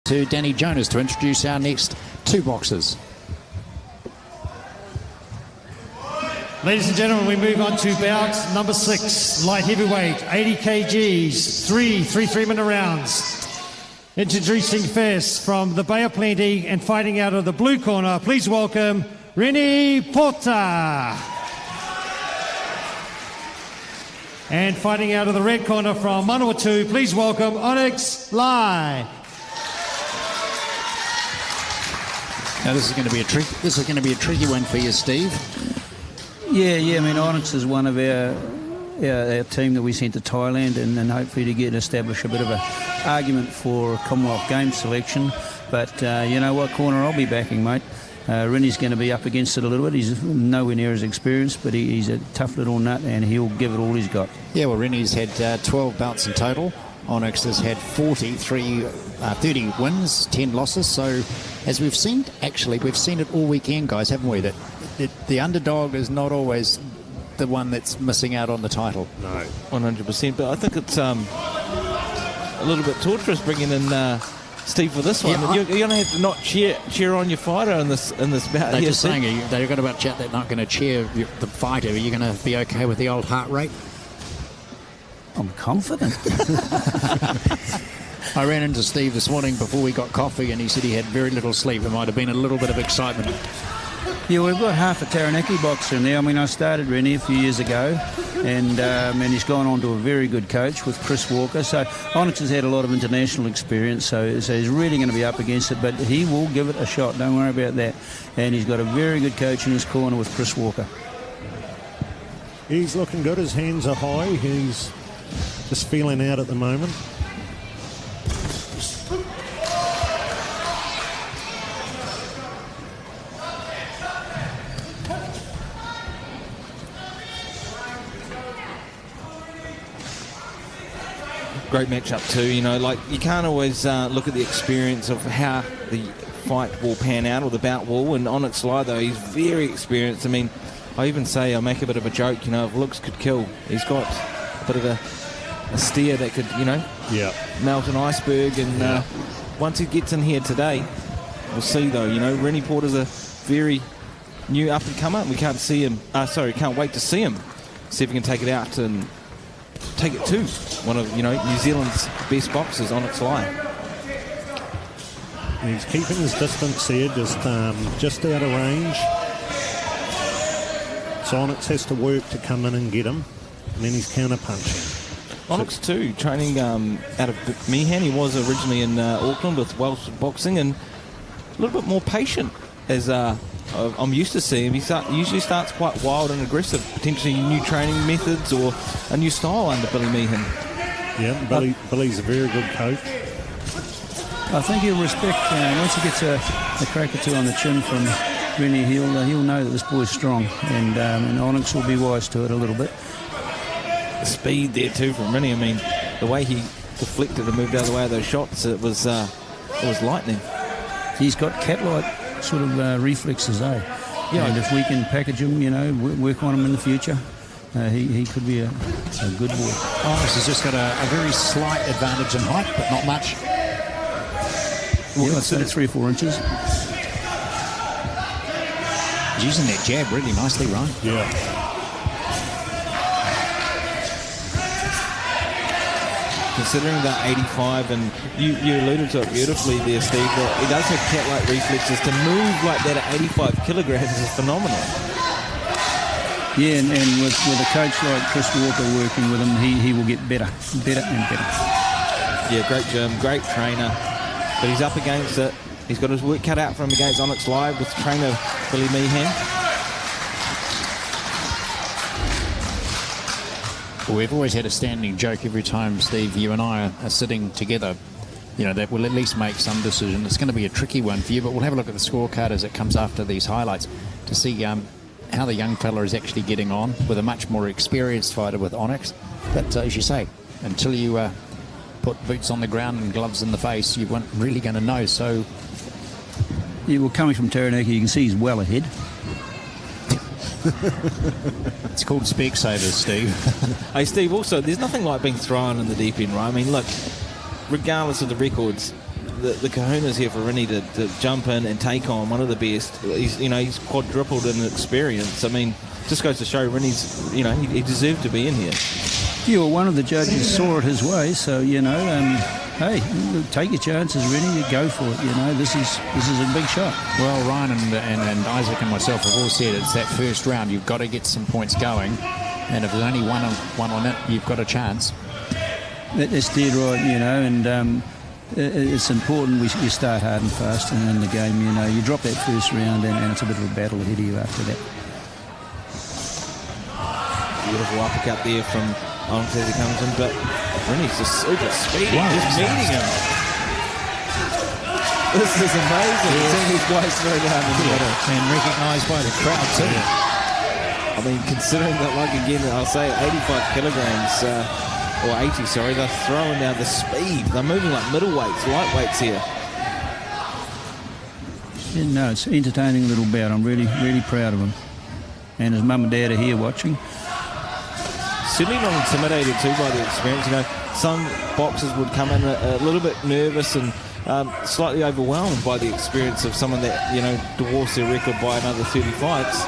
To Danny Jonas to introduce our next two boxers. Ladies and gentlemen, we move on to bout number 6, light heavyweight, 80 kgs, three 3-minute rounds. Introducing first from the Bay of Plenty and fighting out of the blue corner, please welcome Rini Porta. And fighting out of the red corner from Manawatu, please welcome Onyx Lye. Now this is going to be a tricky one for you, Steve. Yeah. I mean, Onyx is one of our team that we sent to Thailand, and hopefully to establish a bit of an argument for Commonwealth Games selection. But you know what corner I'll be backing, mate. Rini's going to be up against it a little bit. He's nowhere near as experienced, but he's a tough little nut, and he'll give it all he's got. Yeah, well, Rini's had 12 bouts in total. Onyx has had 30 wins, 10 losses. So, as we've seen it all weekend, guys, haven't we? That the underdog is not always the one that's missing out on the title. No, 100%. But I think it's a little bit torturous bringing in Steve for this one. Yeah, you're going to have to not cheer on your fighter in this bout. They're just saying they're going to chat. They're not going to cheer the fighter. Are you going to be okay with the old heart rate? I'm confident. I ran into Steve this morning before we got coffee, and he said he had very little sleep. There might have been a little bit of excitement. Yeah, we've got half a Taranaki boxer in there. I mean, I started Rini a few years ago, and he's gone on to a very good coach with Chris Walker. So Onyx has had a lot of international experience, so he's really going to be up against it, but he will give it a shot. Don't worry about that. And he's got a very good coach in his corner with Chris Walker. He's looking good. His hands are high. He's just feeling out at the moment. Great matchup too, you know, like you can't always look at the experience of how the fight will pan out or the bout will, and Onyx Lye though, he's very experienced. I mean, I make a bit of a joke, you know, if looks could kill, he's got a bit of a steer that could, you know, melt an iceberg, and once he gets in here today, we'll see though, you know, Rini Porter's a very new up and comer, and we can't wait to see him, see if he can take it out and take it to one of, you know, New Zealand's best boxers, Onyx Lye. He's keeping his distance here, just out of range. So Onyx has to work to come in and get him, and then he's counter-punching. Onyx too, training out of Meehan. He was originally in Auckland with Welsh Boxing, and a little bit more patient, as I'm used to seeing him. He usually starts quite wild and aggressive, potentially new training methods or a new style under Billy Meehan. Yeah, Billy's a very good coach. I think he'll respect, once he gets a crack or two on the chin from Rini, he'll know that this boy's strong, and Onyx will be wise to it a little bit. The speed there too from Rini. I mean, the way he deflected and moved out of the way of those shots, it was lightning. He's got cat-like sort of reflexes, eh? Yeah. And if we can package him, you know, work on him in the future, he could be a good boy. Onyx has just got a very slight advantage in height, but not much. Well, I'd say 3 or 4 inches. He's using that jab really nicely, Ryan. Yeah. Considering that 85, and you alluded to it beautifully there, Steve, that he does have cat-like reflexes. To move like that at 85 kilograms is phenomenal. Yeah, and with a coach like Chris Walker working with him, he will get better and better. Yeah, great gym, great trainer, but he's up against it. He's got his work cut out for him against Onyx Lye with trainer Billy Meehan. Well, we've always had a standing joke every time, Steve, you and I are sitting together, you know, that will at least make some decision. It's going to be a tricky one for you, but we'll have a look at the scorecard as it comes after these highlights to see how the young fella is actually getting on with a much more experienced fighter with Onyx. But as you say, until you put boots on the ground and gloves in the face, you weren't really going to know. So, yeah, well, coming from Taranaki, you can see he's well ahead. It's called Specsavers, Steve. Hey, Steve, also, there's nothing like being thrown in the deep end, right? I mean, look, regardless of the records, the kahunas here for Rini to jump in and take on one of the best. He's quadrupled in experience. I mean, just goes to show Rini's, he deserved to be in here. Yeah, well, one of the judges saw it his way, so, hey, take your chances, Rini, go for it, this is a big shot. Well, Ryan and Isaac and myself have all said it's that first round. You've got to get some points going, and if there's only one on it, you've got a chance. That's dead right, and it's important we start hard and fast and in the game, you drop that first round and it's a bit of a battle ahead of you after that. Beautiful uppercut there from Onyx as he comes in, but Rini's just super speedy, just meeting him. This is amazing. Seeing these guys throw down in the middle. And recognised by the crowd too. I mean, considering that, again, I'll say 85 kilograms, or 80, sorry, they're throwing down the speed. They're moving like middleweights, lightweights here. Yeah, no, it's an entertaining little bout. I'm really, really proud of him. And his mum and dad are here watching. Certainly not intimidated too by the experience. Some boxers would come in a little bit nervous and slightly overwhelmed by the experience of someone that, dwarfs their record by another 30 fights.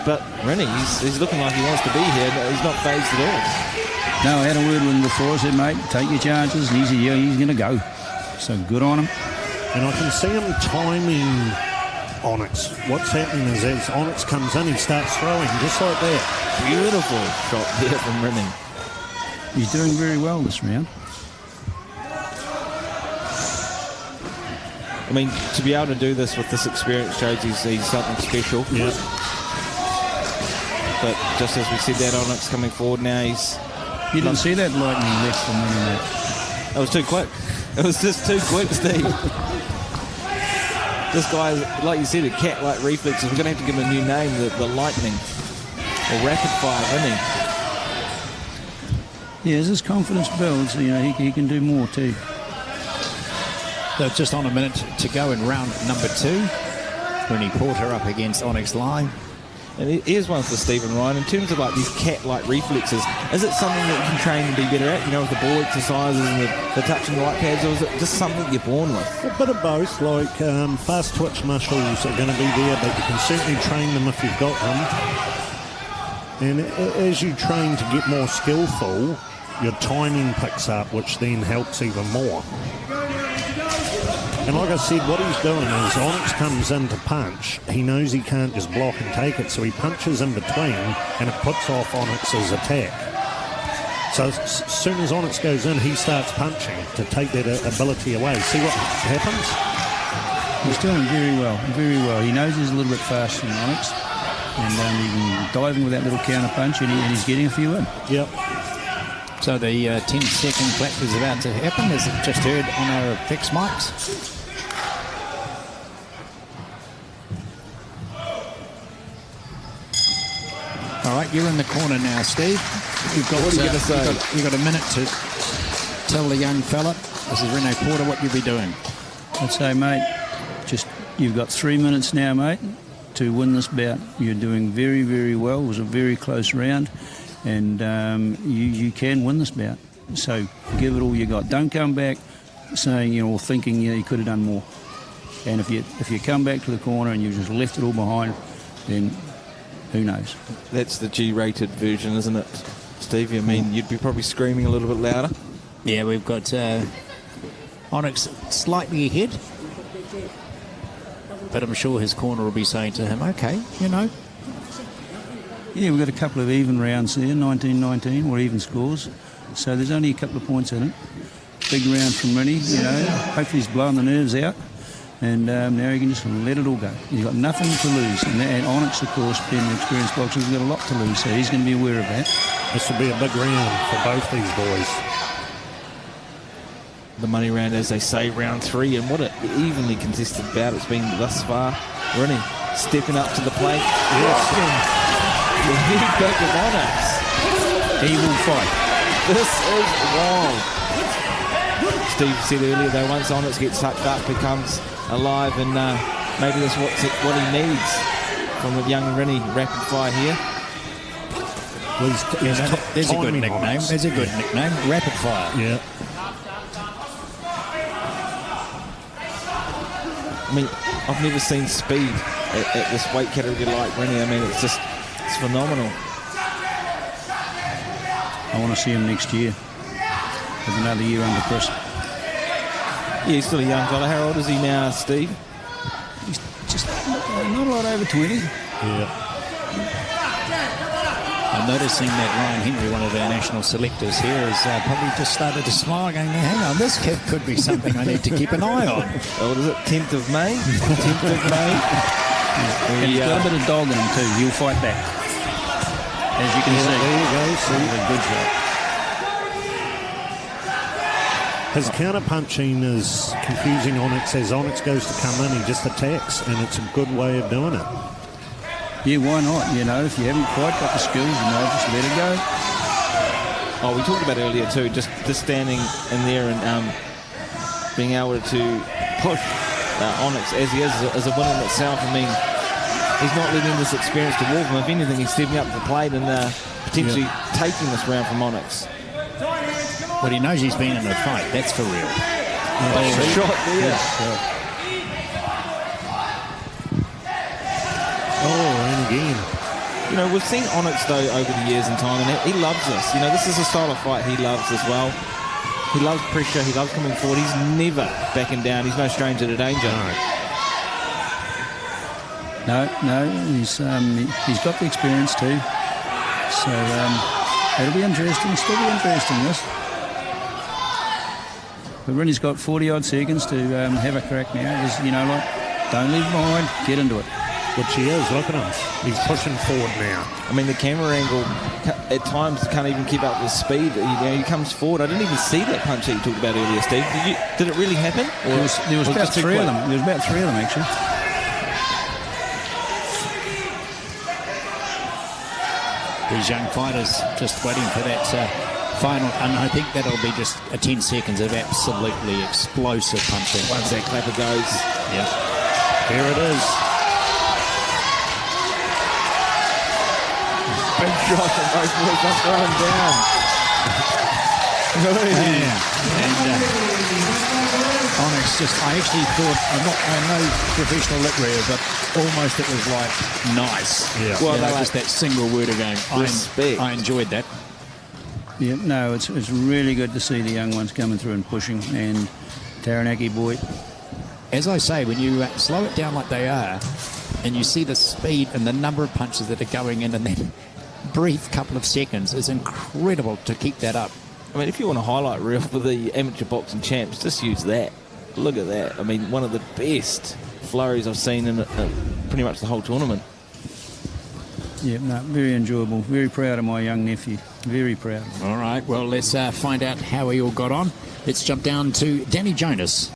But Rini, he's looking like he wants to be here. He's not phased at all. No, I had a word with him before. I said, mate, take your chances. And he's going to go. So good on him. And I can see him timing Onyx. What's happening is as Onyx comes in, he starts throwing just like that. Beautiful shot there from Rini. He's doing very well this round. I mean, to be able to do this with this experience shows he's something special. Yeah. But just as we said that, Onyx coming forward now, You didn't see that lightning left from Rini, mate. That was too quick. It was just too quick, Steve. This guy, like you said, a cat-like reflexes. We're going to have to give him a new name, the lightning. Or rapid fire, isn't he? Yeah, as his confidence builds, he can do more too. So just on a minute to go in round number 2. Rini Porter up against Onyx Lye. And here's one for Stephen Ryan. In terms of these cat-like reflexes, is it something that you can train and be better at? With the ball exercises and the touching the light pads, or is it just something you're born with? A bit of both. Fast twitch muscles are going to be there, but you can certainly train them if you've got them. And as you train to get more skillful, your timing picks up, which then helps even more. And like I said, what he's doing is Onyx comes in to punch. He knows he can't just block and take it, so he punches in between, and it puts off Onyx's attack. So as soon as Onyx goes in, he starts punching to take that ability away. See what happens? He's doing very well, very well. He knows he's a little bit faster than Onyx, and he can dive in with that little counter punch, and he's getting a few in. Yep. So the 10-second clap is about to happen, as it just heard on our fixed mics. All right, you're in the corner now, Steve. What are you going to say? You've got a minute to tell the young fella, this is Rini Porter, what you'll be doing. I'd say, mate, you've got 3 minutes now, mate, to win this bout. You're doing very, very well. It was a very close round. And you can win this bout. So give it all you got. Don't come back saying, or thinking, you could have done more. And if you come back to the corner and you've just left it all behind, then who knows? That's the G-rated version, isn't it, Steve? I mean, you'd be probably screaming a little bit louder. Yeah, we've got Onyx slightly ahead. But I'm sure his corner will be saying to him, okay, Yeah, we've got a couple of even rounds there, 19-19, or even scores. So there's only a couple of points in it. Big round from Rini, Hopefully he's blowing the nerves out. And now he can just let it all go. He's got nothing to lose. And Onyx, of course, being an experienced boxer, he's got a lot to lose. So he's going to be aware of that. This will be a big round for both these boys. The money round, as they say, round 3. And what an evenly contested bout it's been thus far. Rini stepping up to the plate. Yes. The head back of Onyx. He will fight. This is wild. Steve said earlier, though, once Onyx gets sucked up, becomes alive, and maybe that's what he needs from a young Rini. Rapid fire here. Well, there's a good nickname. Onyx. There's a good nickname. Rapid fire. Yeah. I mean, I've never seen speed at this weight category like Rini. I mean, it's phenomenal. I want to see him next year. With another year under Chris. Yeah, he's still a young fella. How old is he now, Steve? He's just not a lot over 20. Yeah. I'm noticing that Ryan Henry, one of our national selectors here, has probably just started to smile, going, hang on, this kid could be something I need to keep an eye on. What is it, 10th of May? 10th of May? And he's got a bit of dog in him too. He'll fight back. As you can see. There you go. See? He's a good shot. His counter-punching is confusing Onyx. As Onyx goes to come in, he just attacks, and it's a good way of doing it. Yeah, why not? You know, if you haven't quite got the skills, you know, just let it go. Oh, we talked about earlier too, just standing in there and being able to push Onyx as he is as a win in itself. I mean, he's not letting this experience to dwarf him. If anything, he's stepping up to the plate and potentially taking this round from Onyx. Well, he knows he's been in a fight. That's for real. Shot there. Oh, and again. You know, we've seen Onyx, though, over the years and time, and he loves this. You know, this is a style of fight he loves as well. He loves pressure. He loves coming forward. He's never backing down. He's no stranger to danger. No, he's got the experience too. So it'll be interesting. Still be interesting, this. But Rini's got 40-odd seconds to have a crack now. Just, you know, like, don't leave behind. Get into it. Which he is, look at him. He's pushing forward now. I mean, the camera angle at times can't even keep up with speed. He comes forward. I didn't even see that punch that you talked about earlier, Steve. Did it really happen? There was about three of them. There was about three of them, actually. These young fighters just waiting for that final, and I think that'll be just a 10 seconds of absolutely explosive punching. Once that clapper goes. Yeah. Here it is. Big shot and both boys are thrown down. And Onyx I actually thought, I'm no professional lip reader, but almost it was like nice. Yeah. Well, just that single word again. I enjoyed that. Yeah, no, it's really good to see the young ones coming through and pushing, and Taranaki boy. As I say, when you slow it down like they are, and you see the speed and the number of punches that are going in that brief couple of seconds, is incredible to keep that up. I mean, if you want a highlight reel for the amateur boxing champs, just use that. Look at that. I mean, one of the best flurries I've seen in pretty much the whole tournament. Yeah, no, very enjoyable. Very proud of my young nephew. Very proud. All right, well, let's find out how he all got on. Let's jump down to Danny Jonas.